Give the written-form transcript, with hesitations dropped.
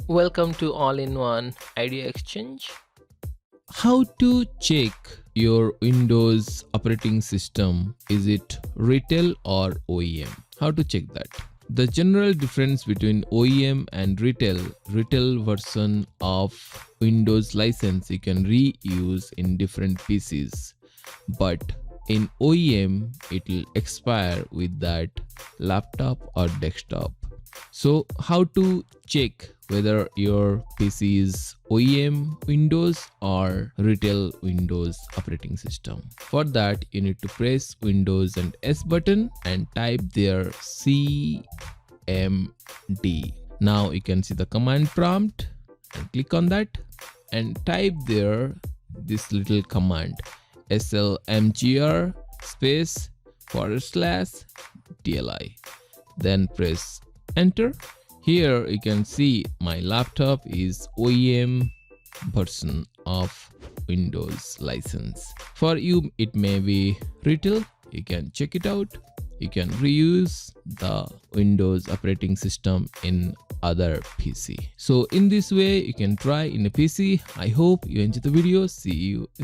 Welcome to All-in-One Idea Exchange. How to check your Windows operating system? Is it retail or OEM? How to check that? The general difference between OEM and retail version of Windows license you can reuse in different PCs, but in OEM it will expire with that laptop or desktop. So how to check whether your PC is OEM Windows or retail Windows operating system? For that, you need to press Windows and S button and type there CMD. Now you can see the command prompt and click on that and type there this little command slmgr space / DLI. Then press enter. Here you can see my laptop is OEM version of Windows license. For you it may be retail. You can check it out. You can reuse the Windows operating system in other PC. So in this way you can try in a PC. I hope you enjoy the video. See you in